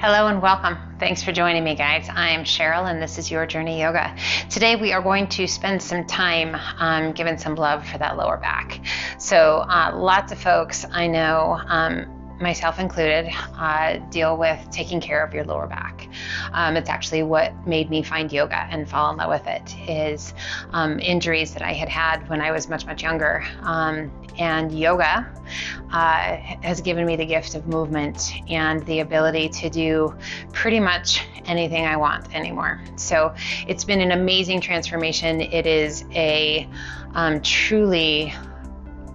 Hello and welcome. Thanks for joining me, guys. I'm Cheryl and this is Your Journey Yoga. Today we are going to spend some time giving some love for that lower back. So lots of folks I know, myself included, deal with taking care of your lower back. It's actually what made me find yoga and fall in love with it, is injuries that I had when I was much younger. And yoga has given me the gift of movement and the ability to do pretty much anything I want anymore. So it's been an amazing transformation. It is a truly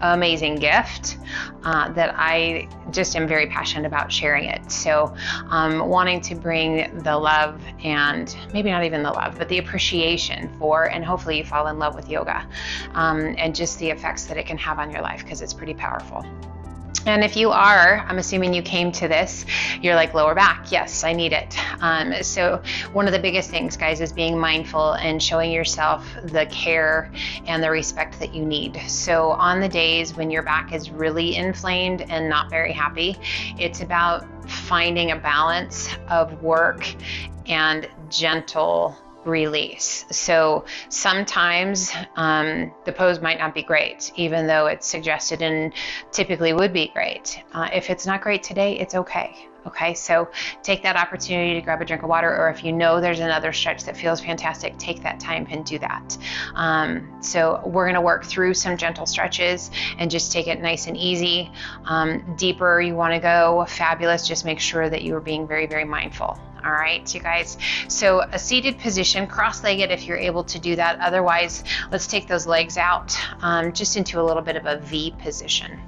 amazing gift that I just am very passionate about sharing it. So wanting to bring the love, and maybe not even the love, but the appreciation for, and hopefully you fall in love with yoga and just the effects that it can have on your life, because it's pretty powerful. And if you are, I'm assuming you came to this, you're like, lower back, yes, I need it. So one of the biggest things, guys, is being mindful and showing yourself the care and the respect that you need. So on the days when your back is really inflamed and not very happy, it's about finding a balance of work and gentle release. So sometimes the pose might not be great, even though it's suggested and typically would be great. If it's not great today, it's okay. Okay, so take that opportunity to grab a drink of water, or if you know there's another stretch that feels fantastic, take that time and do that. So we're going to work through some gentle stretches and just take it nice and easy. Deeper you want to go, fabulous. Just make sure that you are being very mindful. All right, you guys. So a seated position, cross-legged if you're able to do that. Otherwise, let's take those legs out just into a little bit of a V position.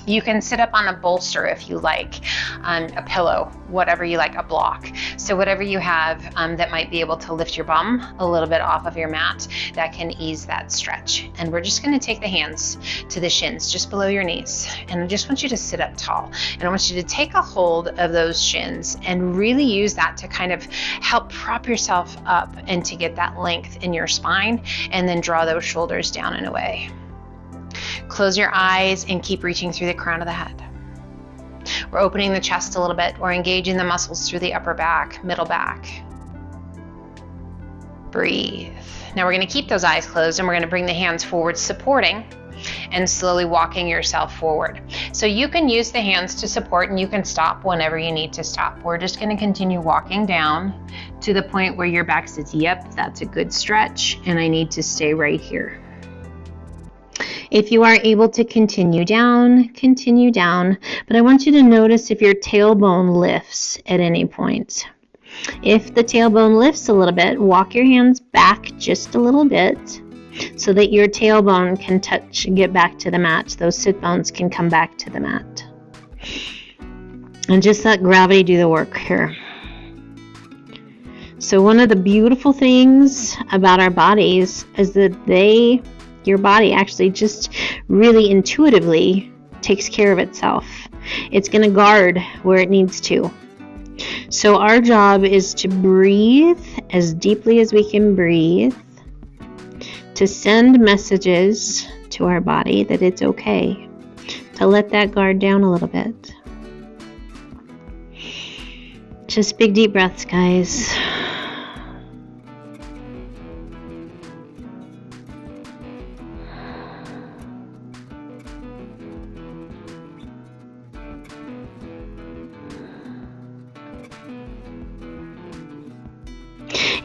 You can sit up on a bolster if you like, a pillow, whatever you like, a block. So whatever you have that might be able to lift your bum a little bit off of your mat, that can ease that stretch. And we're just going to take the hands to the shins, just below your knees. And I just want you to sit up tall. And I want you to take a hold of those shins and really use that to kind of help prop yourself up and to get that length in your spine, and then draw those shoulders down and away. Close your eyes and keep reaching through the crown of the head. We're opening the chest a little bit. We're engaging the muscles through the upper back, middle back. Breathe. Now we're going to keep those eyes closed, and we're going to bring the hands forward, supporting, and slowly walking yourself forward. So you can use the hands to support, and you can stop whenever you need to stop. We're just going to continue walking down to the point where your back says, yep, that's a good stretch, and I need to stay right here. If you are able to continue down, but I want you to notice if your tailbone lifts at any point. If the tailbone lifts a little bit, walk your hands back just a little bit so that your tailbone can get back to the mat. Those sit bones can come back to the mat. And just let gravity do the work here. So one of the beautiful things about our bodies is that your body actually just really intuitively takes care of itself. It's going to guard where it needs to. So our job is to breathe as deeply as we can breathe, to send messages to our body that it's okay to let that guard down a little bit. Just big deep breaths, guys.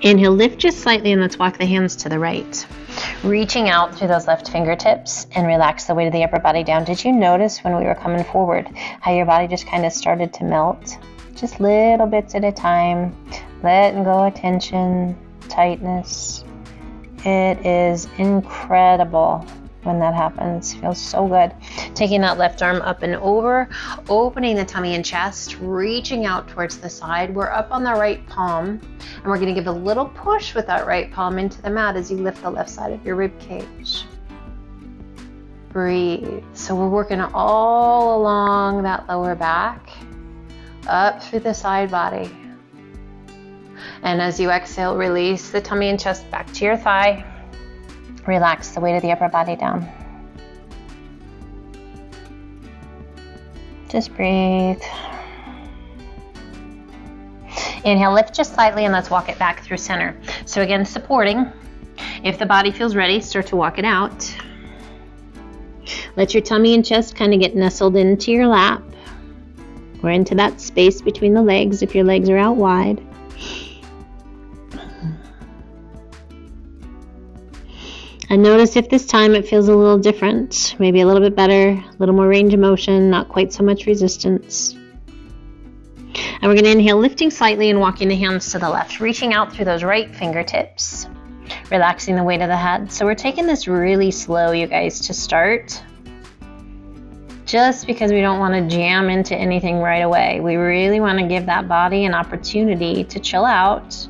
Inhale, lift just slightly, and let's walk the hands to the right. Reaching out through those left fingertips and relax the weight of the upper body down. Did you notice when we were coming forward how your body just kind of started to melt? Just little bits at a time, letting go of tension, tightness. It is incredible when that happens. Feels so good. Taking that left arm up and over, opening the tummy and chest, reaching out towards the side. We're up on the right palm, and we're going to give a little push with that right palm into the mat as you lift the left side of your rib cage. Breathe. So we're working all along that lower back, up through the side body. And as you exhale, release the tummy and chest back to your thigh. Relax the weight of the upper body down. Just breathe. Inhale, lift just slightly, and let's walk it back through center. So again, supporting. If the body feels ready, start to walk it out. Let your tummy and chest kind of get nestled into your lap or into that space between the legs if your legs are out wide. And notice if this time it feels a little different, maybe a little bit better, a little more range of motion, not quite so much resistance. And we're going to inhale, lifting slightly and walking the hands to the left, reaching out through those right fingertips, relaxing the weight of the head. So we're taking this really slow, you guys, to start, just because we don't want to jam into anything right away. We really want to give that body an opportunity to chill out,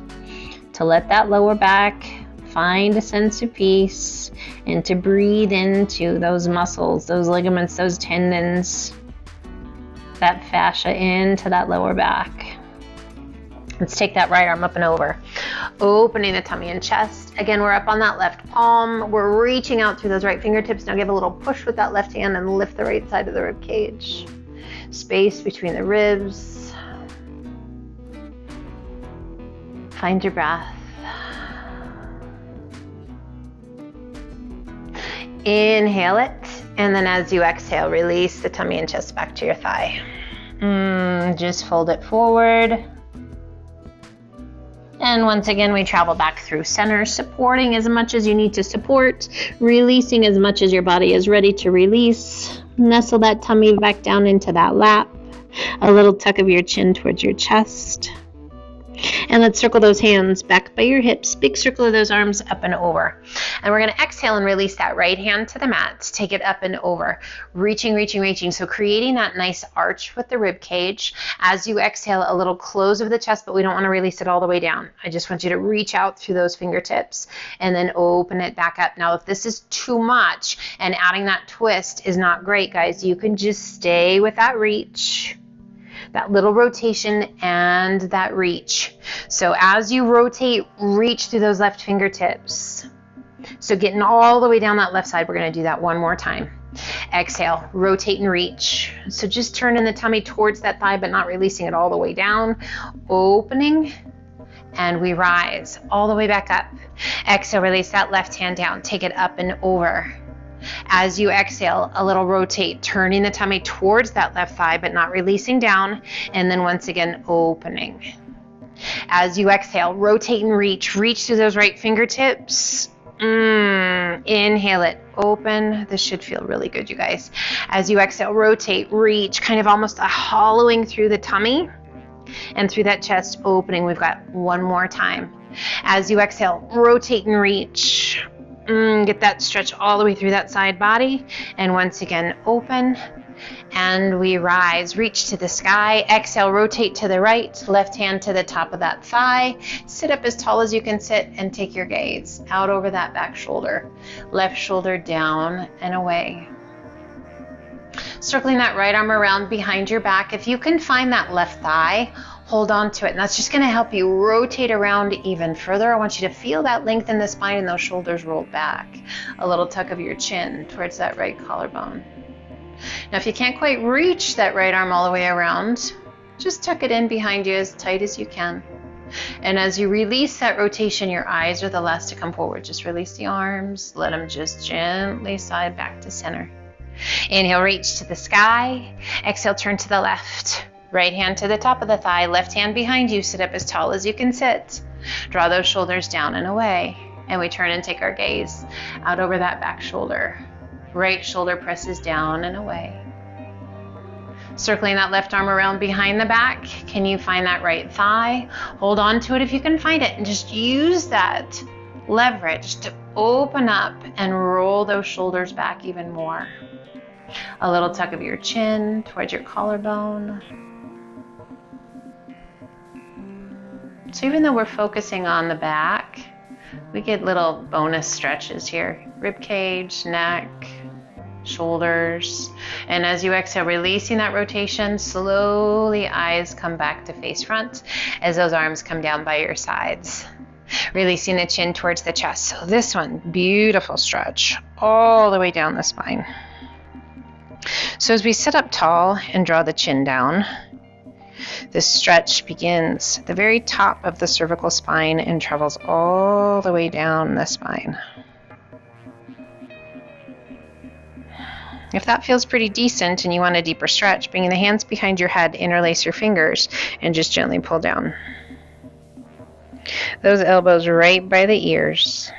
to let that lower back find a sense of peace, and to breathe into those muscles, those ligaments, those tendons, that fascia into that lower back. Let's take that right arm up and over, opening the tummy and chest. Again, we're up on that left palm. We're reaching out through those right fingertips. Now give a little push with that left hand and lift the right side of the rib cage. Space between the ribs. Find your breath. Inhale it, and then as you exhale, release the tummy and chest back to your thigh. Just fold it forward. And once again, we travel back through center, supporting as much as you need to support, releasing as much as your body is ready to release. Nestle that tummy back down into that lap. A little tuck of your chin towards your chest. And let's circle those hands back by your hips. Big circle of those arms up and over. And we're going to exhale and release that right hand to the mat. Take it up and over. Reaching, reaching, reaching. So creating that nice arch with the rib cage. As you exhale, a little close of the chest, but we don't want to release it all the way down. I just want you to reach out through those fingertips and then open it back up. Now, if this is too much and adding that twist is not great, guys, you can just stay with that reach. That little rotation and that reach. So as you rotate, reach through those left fingertips. So getting all the way down that left side, we're going to do that one more time. Exhale, rotate and reach. So just turning the tummy towards that thigh, but not releasing it all the way down. Opening, and we rise all the way back up. Exhale, release that left hand down. Take it up and over. As you exhale, a little rotate, turning the tummy towards that left thigh, but not releasing down. And then once again, opening. As you exhale, rotate and reach. Reach through those right fingertips. Inhale it, open. This should feel really good, you guys. As you exhale, rotate, reach, kind of almost a hollowing through the tummy and through that chest, opening. We've got one more time. As you exhale, rotate and reach. Get that stretch all the way through that side body. And once again, open. And we rise, reach to the sky. Exhale, rotate to the right, left hand to the top of that thigh. Sit up as tall as you can sit and take your gaze out over that back shoulder. Left shoulder down and away. Circling that right arm around behind your back. If you can find that left thigh, hold on to it. And that's just going to help you rotate around even further. I want you to feel that length in the spine and those shoulders rolled back. A little tuck of your chin towards that right collarbone. Now, if you can't quite reach that right arm all the way around, just tuck it in behind you as tight as you can. And as you release that rotation, your eyes are the last to come forward. Just release the arms. Let them just gently slide back to center. Inhale, reach to the sky. Exhale, turn to the left. Right hand to the top of the thigh, left hand behind you. Sit up as tall as you can sit. Draw those shoulders down and away. And we turn and take our gaze out over that back shoulder. Right shoulder presses down and away. Circling that left arm around behind the back. Can you find that right thigh? Hold on to it if you can find it. And just use that leverage to open up and roll those shoulders back even more. A little tuck of your chin towards your collarbone. So even though we're focusing on the back, we get little bonus stretches here. Rib cage, neck, shoulders. And as you exhale, releasing that rotation, slowly eyes come back to face front as those arms come down by your sides. Releasing the chin towards the chest. So this one, beautiful stretch all the way down the spine. So as we sit up tall and draw the chin down, This stretch begins at the very top of the cervical spine and travels all the way down the spine. If that feels pretty decent and you want a deeper stretch, bring the hands behind your head, interlace your fingers, and just gently pull down. Those elbows right by the ears.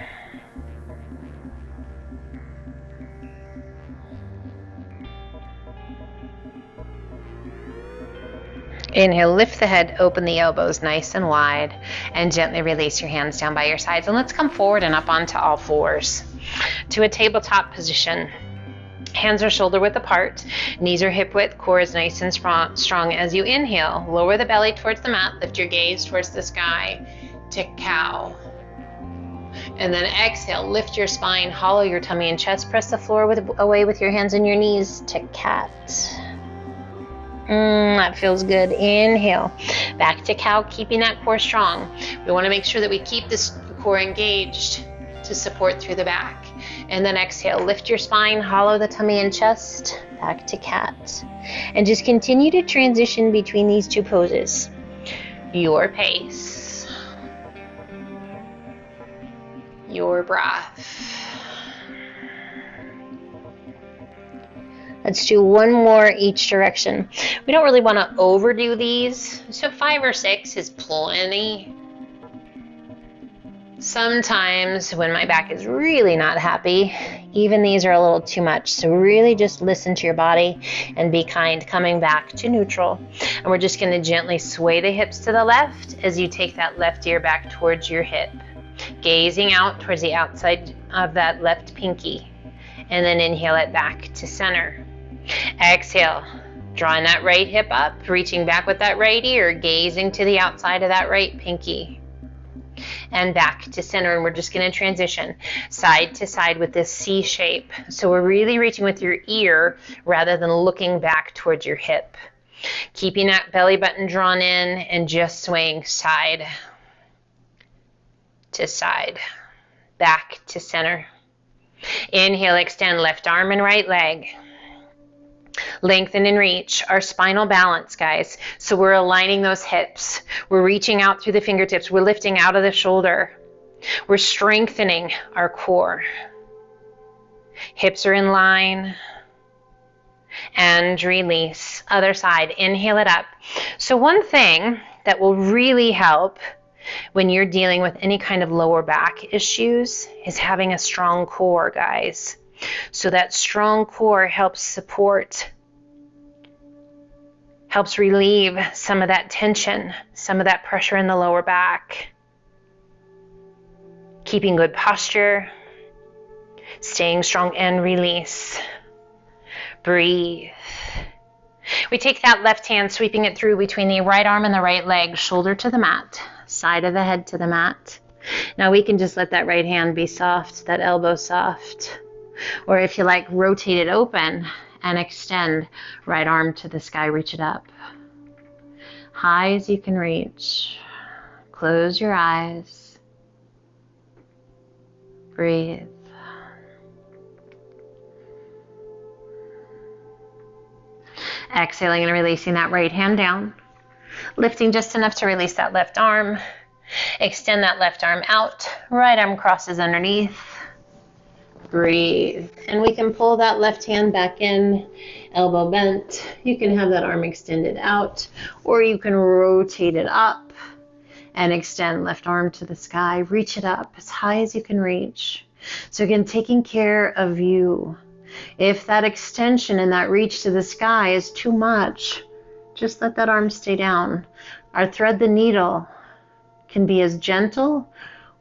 Inhale, lift the head, open the elbows nice and wide, and gently release your hands down by your sides. And let's come forward and up onto all fours to a tabletop position. Hands are shoulder width apart, knees are hip width, core is nice and strong. As you inhale, lower the belly towards the mat, lift your gaze towards the sky to cow. And then exhale, lift your spine, hollow your tummy and chest, press the floor away with your hands and your knees to cat. That feels good. Inhale, back to cow, keeping that core strong. We want to make sure that we keep this core engaged to support through the back. And then exhale, lift your spine, hollow the tummy and chest, back to cat. And just continue to transition between these two poses. Your pace. Your breath. Let's do one more each direction. We don't really want to overdo these, so 5 or 6 is plenty. Sometimes when my back is really not happy, even these are a little too much. So really just listen to your body and be kind, coming back to neutral. And we're just going to gently sway the hips to the left as you take that left ear back towards your hip, gazing out towards the outside of that left pinky. And then inhale it back to center. Exhale, drawing that right hip up, reaching back with that right ear, gazing to the outside of that right pinky. And back to center, and we're just going to transition side to side with this C shape. So we're really reaching with your ear rather than looking back towards your hip. Keeping that belly button drawn in and just swaying side to side, back to center. Inhale, extend left arm and right leg. Lengthen and reach our spinal balance, guys. So we're aligning those hips. We're reaching out through the fingertips. We're lifting out of the shoulder. We're strengthening our core. Hips are in line. And release. Other side. Inhale it up. So one thing that will really help when you're dealing with any kind of lower back issues is having a strong core, guys. So that strong core helps support, helps relieve some of that tension, some of that pressure in the lower back. Keeping good posture, staying strong, and release. Breathe. We take that left hand, sweeping it through between the right arm and the right leg, shoulder to the mat, side of the head to the mat. Now we can just let that right hand be soft, that elbow soft. Or if you like, rotate it open and extend right arm to the sky, reach it up. High as you can reach. Close your eyes. Breathe. Exhaling and releasing that right hand down. Lifting just enough to release that left arm. Extend that left arm out. Right arm crosses underneath. Breathe. And we can pull that left hand back in, elbow bent. You can have that arm extended out, or you can rotate it up and extend left arm to the sky. Reach it up as high as you can reach. So again, taking care of you. If that extension and that reach to the sky is too much, just let that arm stay down. Our thread the needle can be as gentle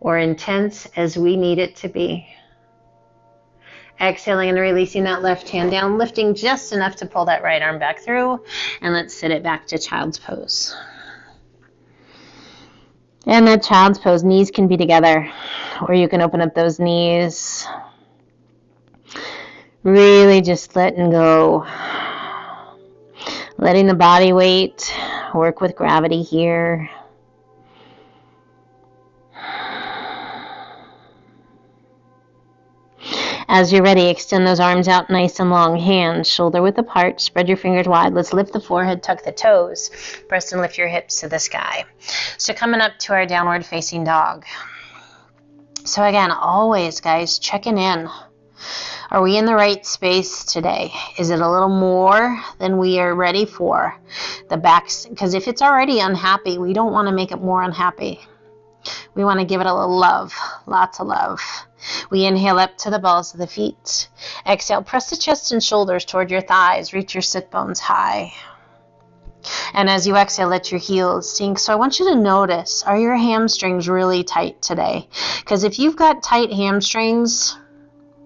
or intense as we need it to be. Exhaling and releasing that left hand down, lifting just enough to pull that right arm back through, and let's sit it back to child's pose. And that child's pose, knees can be together, or you can open up those knees. Really just letting go. Letting the body weight work with gravity here. As you're ready, extend those arms out nice and long. Hands shoulder width apart. Spread your fingers wide. Let's lift the forehead, tuck the toes. Press and lift your hips to the sky. So coming up to our downward facing dog. So again, always, guys, checking in. Are we in the right space today? Is it a little more than we are ready for? The backs, because if it's already unhappy, we don't want to make it more unhappy. We want to give it a little love, lots of love. We inhale up to the balls of the feet. Exhale, press the chest and shoulders toward your thighs. Reach your sit bones high. And as you exhale, let your heels sink. So I want you to notice, are your hamstrings really tight today? Because if you've got tight hamstrings,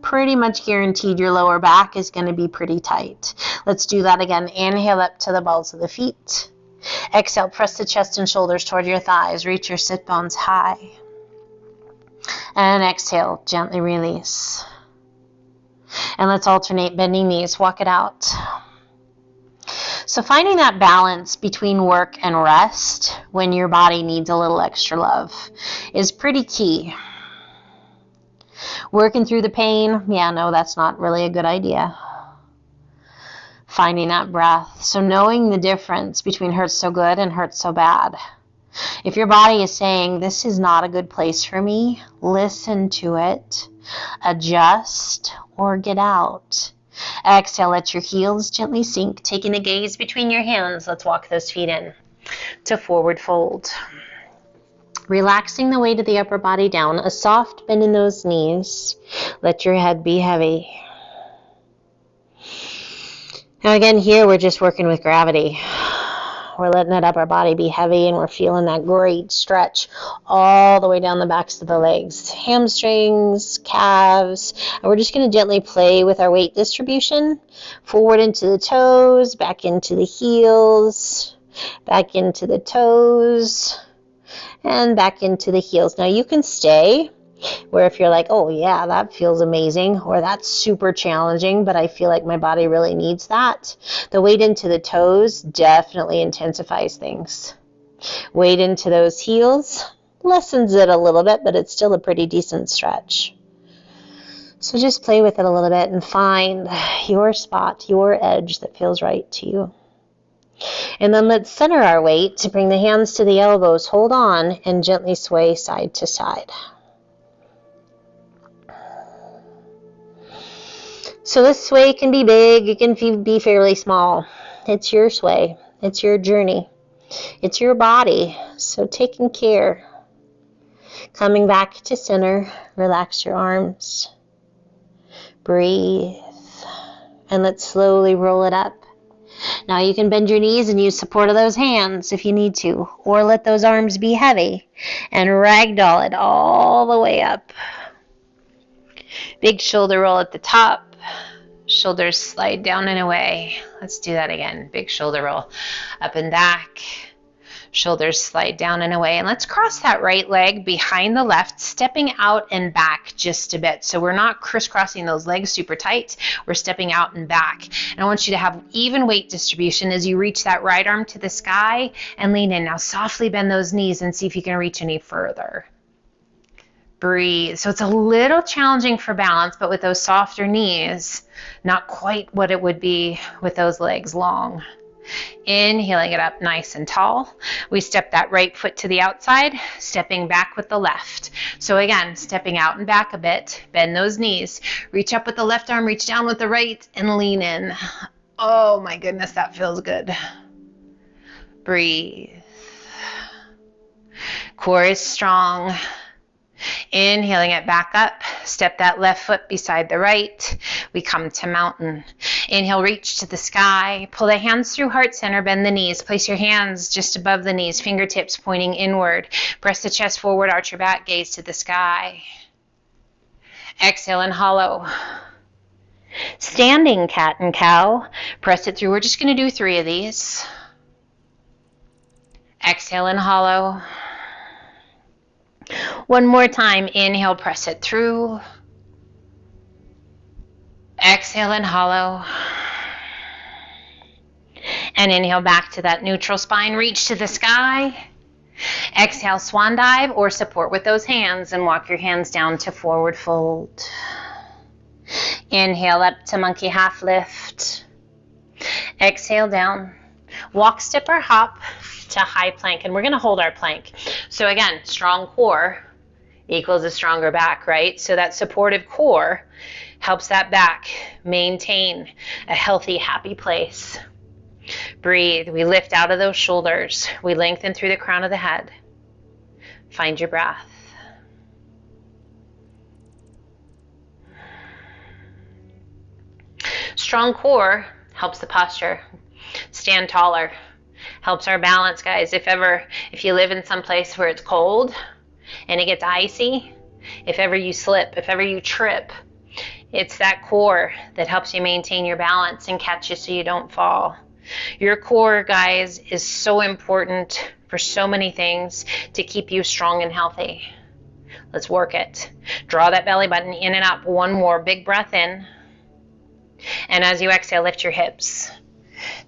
pretty much guaranteed your lower back is going to be pretty tight. Let's do that again. Inhale up to the balls of the feet. Exhale, press the chest and shoulders toward your thighs. Reach your sit bones high. And exhale, gently release. And let's alternate bending knees. Walk it out. So finding that balance between work and rest when your body needs a little extra love is pretty key. Working through the pain, yeah, no, that's not really a good idea. Finding that breath. So knowing the difference between hurts so good and hurts so bad. If your body is saying, this is not a good place for me, listen to it, adjust, or get out. Exhale, let your heels gently sink. Taking a gaze between your hands, let's walk those feet in to forward fold. Relaxing the weight of the upper body down, a soft bend in those knees. Let your head be heavy. Now again, here we're just working with gravity. We're letting that upper body be heavy, and we're feeling that great stretch all the way down the backs of the legs, hamstrings, calves. And we're just going to gently play with our weight distribution. Forward into the toes, back into the heels, back into the toes, and back into the heels. Now you can stay where if you're like, oh yeah, that feels amazing, or that's super challenging, but I feel like my body really needs that. The weight into the toes definitely intensifies things. Weight into those heels lessens it a little bit, but it's still a pretty decent stretch. So just play with it a little bit and find your spot, your edge that feels right to you. And then let's center our weight to bring the hands to the elbows. Hold on and gently sway side to side. So this sway can be big, it can be fairly small. It's your sway, it's your journey, it's your body. So taking care. Coming back to center, relax your arms. Breathe. And let's slowly roll it up. Now you can bend your knees and use support of those hands if you need to, or let those arms be heavy and ragdoll it all the way up. Big shoulder roll at the top. Shoulders slide down and away. Let's do that again. Big shoulder roll up and back. Shoulders slide down and away. And let's cross that right leg behind the left, stepping out and back just a bit. So we're not crisscrossing those legs super tight. We're stepping out and back. And I want you to have even weight distribution as you reach that right arm to the sky and lean in. Now softly bend those knees and see if you can reach any further. Breathe. So it's a little challenging for balance, but with those softer knees, not quite what it would be with those legs long. Inhaling it up nice and tall. We step that right foot to the outside, stepping back with the left. So again, stepping out and back a bit, bend those knees, reach up with the left arm, reach down with the right, and lean in. Oh my goodness, that feels good. Breathe. Core is strong. Inhaling it back up, step that left foot beside the right. We come to mountain. Inhale, reach to the sky. Pull the hands through heart center, bend the knees. Place your hands just above the knees, fingertips pointing inward. Press the chest forward, arch your back, gaze to the sky. Exhale and hollow. Standing cat and cow. Press it through. We're just going to do 3 of these. Exhale and hollow. One more time, inhale, press it through. Exhale and hollow. And inhale back to that neutral spine, reach to the sky. Exhale, swan dive or support with those hands and walk your hands down to forward fold. Inhale up to monkey half lift. Exhale down. Walk, step, or hop to high plank. And we're going to hold our plank. So again, strong core equals a stronger back, right? So that supportive core helps that back maintain a healthy, happy place. Breathe. We lift out of those shoulders. We lengthen through the crown of the head. Find your breath. Strong core helps the posture stand taller, helps our balance, guys. If you live in some place where it's cold and it gets icy, if ever you slip, if ever you trip, it's that core that helps you maintain your balance and catch you so you don't fall. Your core, guys, is so important for so many things to keep you strong and healthy. Let's work it. Draw that belly button in and up. One more big breath in. And as you exhale, lift your hips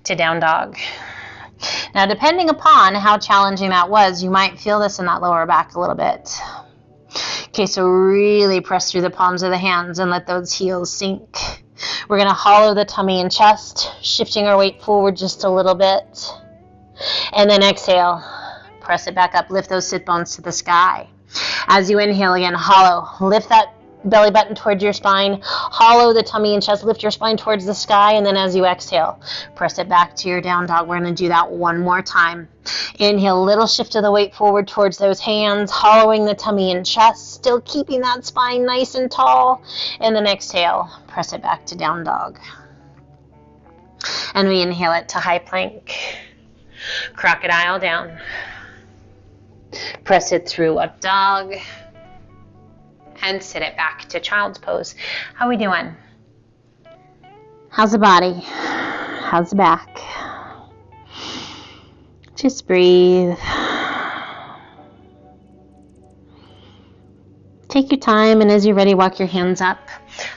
to down dog. Now, depending upon how challenging that was, you might feel this in that lower back a little bit. Okay, so really press through the palms of the hands and let those heels sink. We're going to hollow the tummy and chest, shifting our weight forward just a little bit. And then exhale, press it back up, lift those sit bones to the sky. As you inhale again, hollow, lift that belly button towards your spine, hollow the tummy and chest, lift your spine towards the sky, and then as you exhale, press it back to your down dog. We're going to do that one more time. Inhale, little shift of the weight forward towards those hands, hollowing the tummy and chest, still keeping that spine nice and tall, and then exhale, press it back to down dog. And we inhale it to high plank, crocodile down, press it through up dog, and sit it back to child's pose. How we doing? How's the body? How's the back? Just breathe. Take your time, and as you're ready, walk your hands up.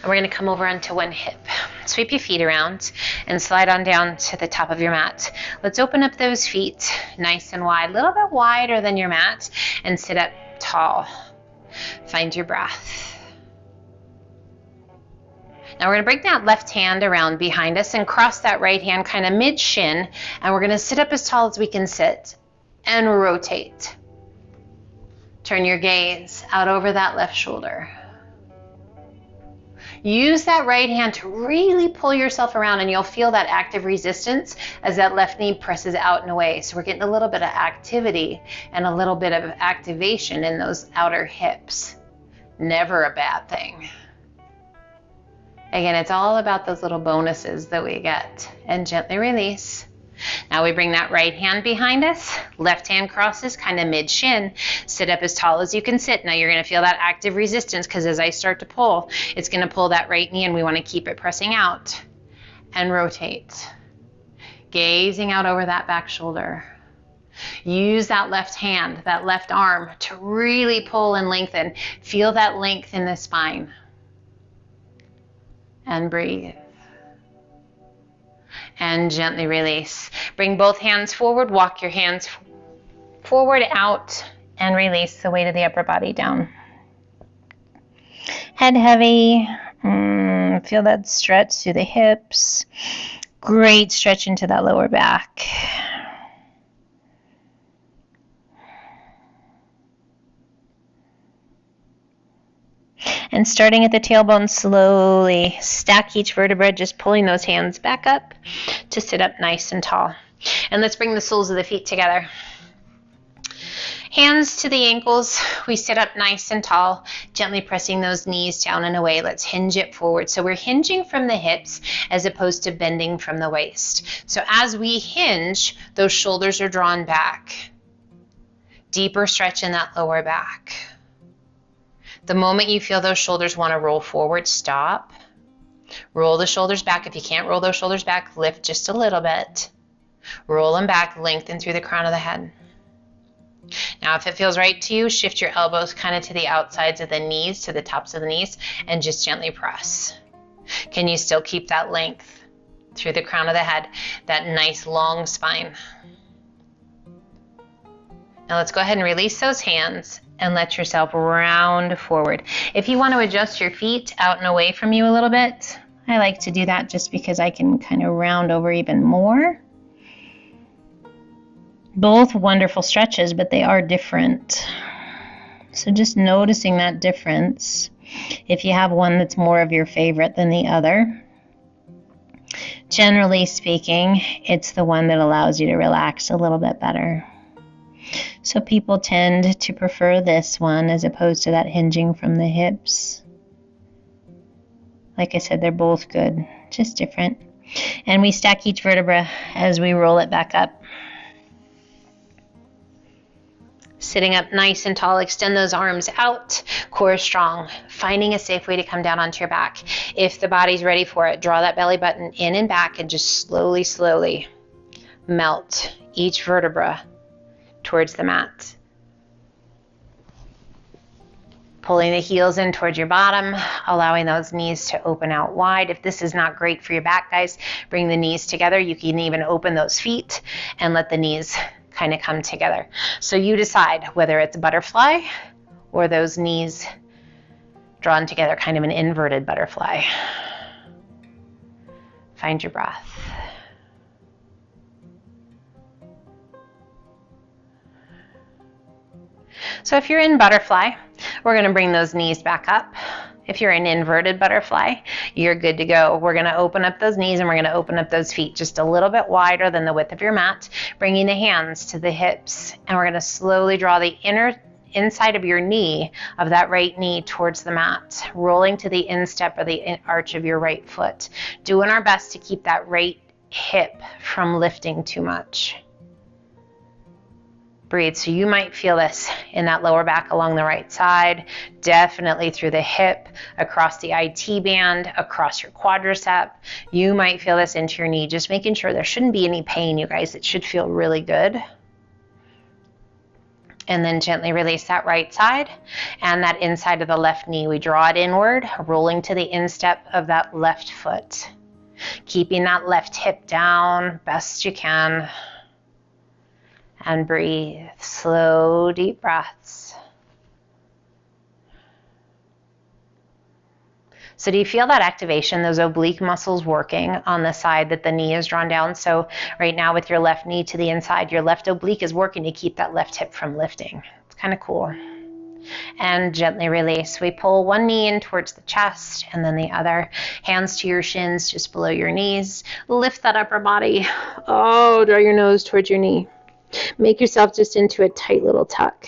And we're going to come over onto one hip. Sweep your feet around and slide on down to the top of your mat. Let's open up those feet nice and wide, a little bit wider than your mat, and sit up tall. Find your breath. Now we're going to bring that left hand around behind us and cross that right hand kind of mid-shin, and we're going to sit up as tall as we can sit and rotate. Turn your gaze out over that left shoulder. Use that right hand to really pull yourself around, and you'll feel that active resistance as that left knee presses out and away. So we're getting a little bit of activity and a little bit of activation in those outer hips. Never a bad thing. Again, it's all about those little bonuses that we get. And gently release. Now we bring that right hand behind us, left hand crosses kind of mid-shin, sit up as tall as you can sit. Now you're going to feel that active resistance because as I start to pull, it's going to pull that right knee, and we want to keep it pressing out. And rotate. Gazing out over that back shoulder. Use that left hand, that left arm to really pull and lengthen. Feel that length in the spine. And breathe. And gently release. Bring both hands forward, walk your hands forward, out, and release the weight of the upper body down. Head heavy. Feel that stretch through the hips. Great stretch into that lower back. And starting at the tailbone, slowly stack each vertebra, just pulling those hands back up to sit up nice and tall. And let's bring the soles of the feet together. Hands to the ankles, we sit up nice and tall, gently pressing those knees down and away. Let's hinge it forward. So we're hinging from the hips as opposed to bending from the waist. So as we hinge, those shoulders are drawn back. Deeper stretch in that lower back. The moment you feel those shoulders want to roll forward, stop. Roll the shoulders back. If you can't roll those shoulders back, lift just a little bit. Roll them back, lengthen through the crown of the head. Now, if it feels right to you, shift your elbows kind of to the outsides of the knees, to the tops of the knees, and just gently press. Can you still keep that length through the crown of the head, that nice long spine? Now let's go ahead and release those hands and let yourself round forward. If you want to adjust your feet out and away from you a little bit, I like to do that just because I can kind of round over even more. Both wonderful stretches, but they are different. So just noticing that difference. If you have one that's more of your favorite than the other. Generally speaking, it's the one that allows you to relax a little bit better. So people tend to prefer this one as opposed to that hinging from the hips. Like I said, they're both good, just different. And we stack each vertebra as we roll it back up. Sitting up nice and tall, extend those arms out, core strong, finding a safe way to come down onto your back. If the body's ready for it, draw that belly button in and back and just slowly, slowly melt each vertebra towards the mat. Pulling the heels in towards your bottom, allowing those knees to open out wide. If this is not great for your back, guys, bring the knees together. You can even open those feet and let the knees kind of come together. So you decide whether it's a butterfly or those knees drawn together, kind of an inverted butterfly. Find your breath. So if you're in butterfly, we're going to bring those knees back up. If you're in inverted butterfly, you're good to go. We're going to open up those knees and we're going to open up those feet just a little bit wider than the width of your mat, bringing the hands to the hips. And we're going to slowly draw the inside of your knee, of that right knee, towards the mat, rolling to the instep or the arch of your right foot. Doing our best to keep that right hip from lifting too much. Breathe. So you might feel this in that lower back along the right side, definitely through the hip, across the IT band, across your quadricep. You might feel this into your knee, just making sure there shouldn't be any pain, you guys. It should feel really good. And then gently release that right side and that inside of the left knee. We draw it inward, rolling to the instep of that left foot. Keeping that left hip down best you can. And breathe. Slow, deep breaths. So do you feel that activation, those oblique muscles working on the side that the knee is drawn down? So right now with your left knee to the inside, your left oblique is working to keep that left hip from lifting. It's kind of cool. And gently release. We pull one knee in towards the chest and then the other. Hands to your shins just below your knees. Lift that upper body. Oh, draw your nose towards your knee. Make yourself just into a tight little tuck.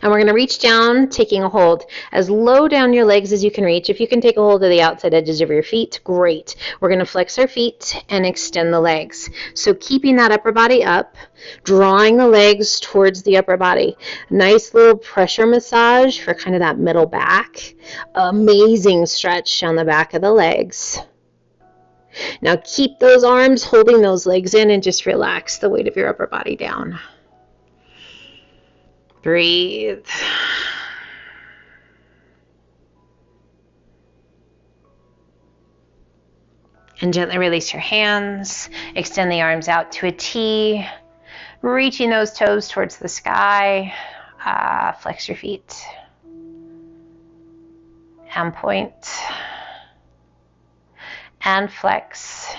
And we're going to reach down, taking a hold as low down your legs as you can reach. If you can take a hold of the outside edges of your feet, great. We're going to flex our feet and extend the legs. So keeping that upper body up, drawing the legs towards the upper body. Nice little pressure massage for kind of that middle back. Amazing stretch down the back of the legs. Now keep those arms holding those legs in and just relax the weight of your upper body down. Breathe. And gently release your hands. Extend the arms out to a T. Reaching those toes towards the sky. Flex your feet. And point. And flex,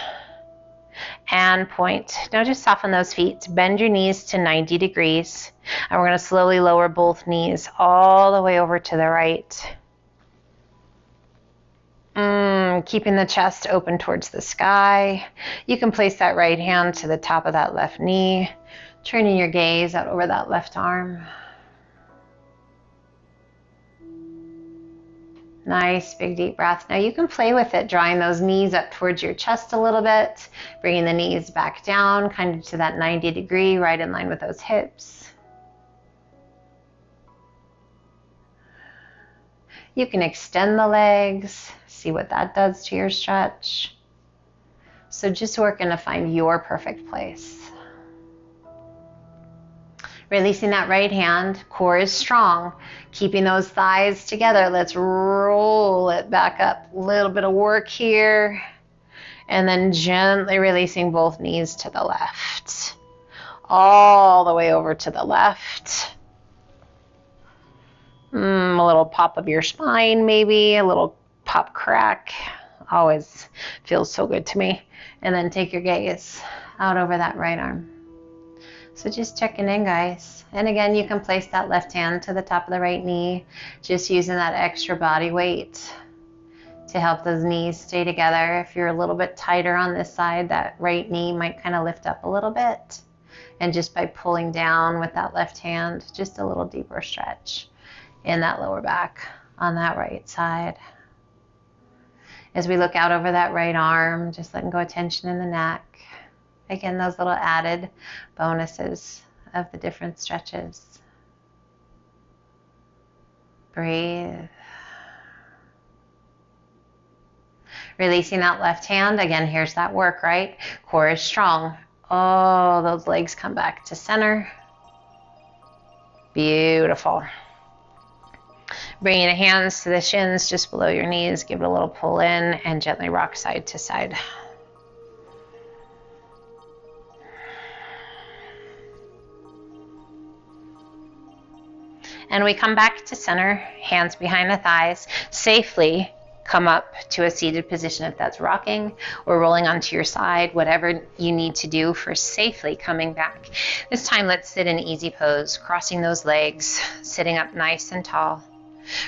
and point. Now just soften those feet. Bend your knees to 90 degrees. And we're going to slowly lower both knees all the way over to the right. Keeping the chest open towards the sky. You can place that right hand to the top of that left knee. Turning your gaze out over that left arm. Nice, big, deep breath. Now you can play with it, drawing those knees up towards your chest a little bit, bringing the knees back down, kind of to that 90 degree, right in line with those hips. You can extend the legs, see what that does to your stretch. So just working to find your perfect place. Releasing that right hand, core is strong. Keeping those thighs together, let's roll it back up. A little bit of work here. And then gently releasing both knees to the left. All the way over to the left. A little pop of your spine, maybe a little pop crack. Always feels so good to me. And then take your gaze out over that right arm. So just checking in, guys. And again, you can place that left hand to the top of the right knee, just using that extra body weight to help those knees stay together. If you're a little bit tighter on this side, that right knee might kind of lift up a little bit. And just by pulling down with that left hand, just a little deeper stretch in that lower back on that right side. As we look out over that right arm, just letting go of tension in the neck. Again, those little added bonuses of the different stretches. Breathe. Releasing that left hand. Again, here's that work, right? Core is strong. Oh, those legs come back to center. Beautiful. Bringing the hands to the shins just below your knees. Give it a little pull in and gently rock side to side. And we come back to center, hands behind the thighs. Safely come up to a seated position if that's rocking or rolling onto your side, whatever you need to do for safely coming back. This time, let's sit in easy pose, crossing those legs, sitting up nice and tall.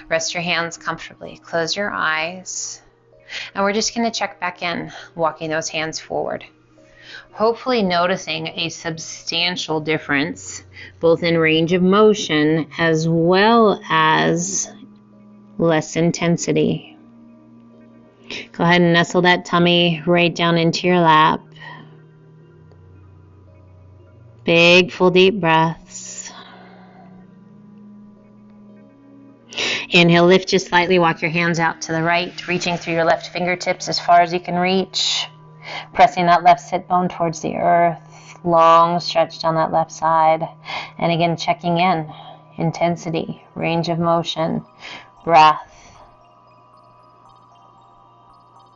Rest your hands comfortably. Close your eyes. And we're just going to check back in, walking those hands forward. Hopefully noticing a substantial difference, both in range of motion as well as less intensity. Go ahead and nestle that tummy right down into your lap. Big, full, deep breaths. Inhale, lift just slightly, walk your hands out to the right, reaching through your left fingertips as far as you can reach. Pressing that left sit bone towards the earth, long stretch down that left side. And again, checking in, intensity, range of motion, breath.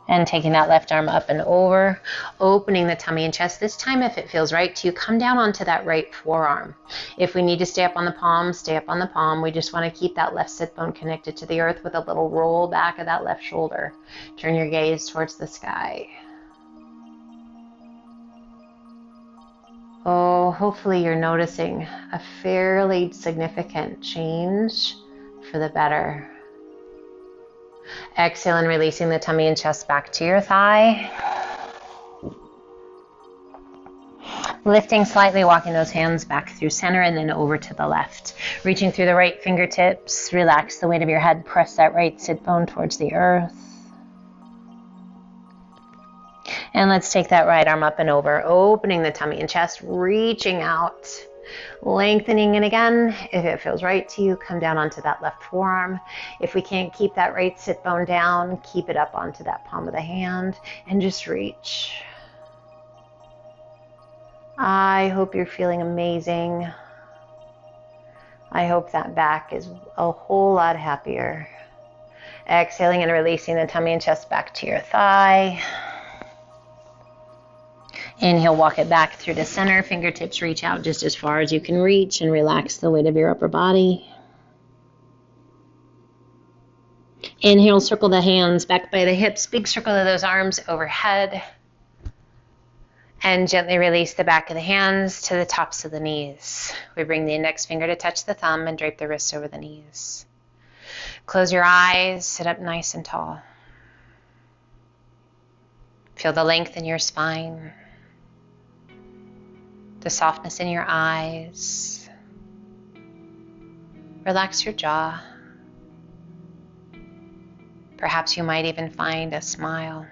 And taking that left arm up and over, opening the tummy and chest. This time, if it feels right to you, come down onto that right forearm. If we need to stay up on the palm, stay up on the palm. We just want to keep that left sit bone connected to the earth with a little roll back of that left shoulder. Turn your gaze towards the sky. Oh, hopefully you're noticing a fairly significant change for the better. Exhale and releasing the tummy and chest back to your thigh. Lifting slightly, walking those hands back through center and then over to the left. Reaching through the right fingertips, relax the weight of your head, press that right sit bone towards the earth. And let's take that right arm up and over, opening the tummy and chest, reaching out, lengthening. And again, if it feels right to you, come down onto that left forearm. If we can't keep that right sit bone down, keep it up onto that palm of the hand and just reach. I hope you're feeling amazing. I hope that back is a whole lot happier. Exhaling and releasing the tummy and chest back to your thigh. Inhale, walk it back through to center. Fingertips reach out just as far as you can reach and relax the weight of your upper body. Inhale, circle the hands back by the hips. Big circle of those arms overhead. And gently release the back of the hands to the tops of the knees. We bring the index finger to touch the thumb and drape the wrists over the knees. Close your eyes, sit up nice and tall. Feel the length in your spine. The softness in your eyes. Relax your jaw. Perhaps you might even find a smile.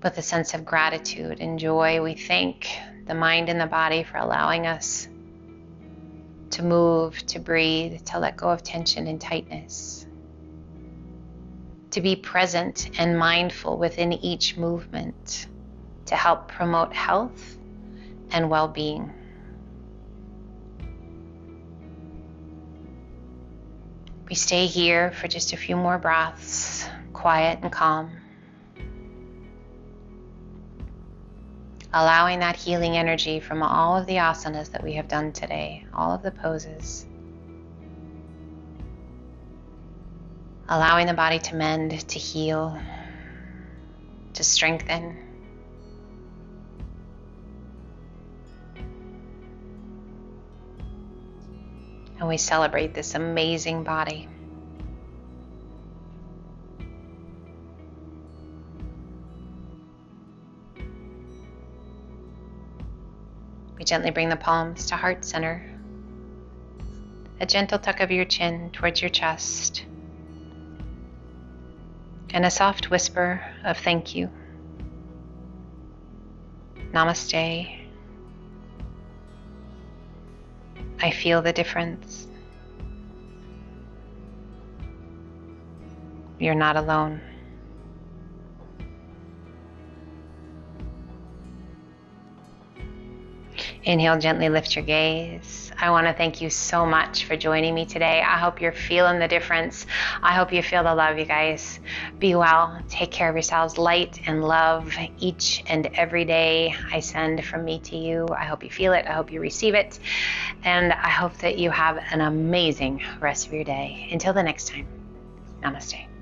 With a sense of gratitude and joy, we thank the mind and the body for allowing us to move, to breathe, to let go of tension and tightness. To be present and mindful within each movement, to help promote health and well-being. We stay here for just a few more breaths, quiet and calm. allowing that healing energy from all of the asanas that we have done today, all of the poses, allowing the body to mend, to heal, to strengthen. And we celebrate this amazing body. We gently bring the palms to heart center. A gentle tuck of your chin towards your chest. And a soft whisper of thank you. Namaste. I feel the difference. You're not alone. Inhale, gently lift your gaze. I want to thank you so much for joining me today. I hope you're feeling the difference. I hope you feel the love, you guys. Be well. Take care of yourselves. Light and love each and every day I send from me to you. I hope you feel it. I hope you receive it. And I hope that you have an amazing rest of your day. Until the next time, namaste.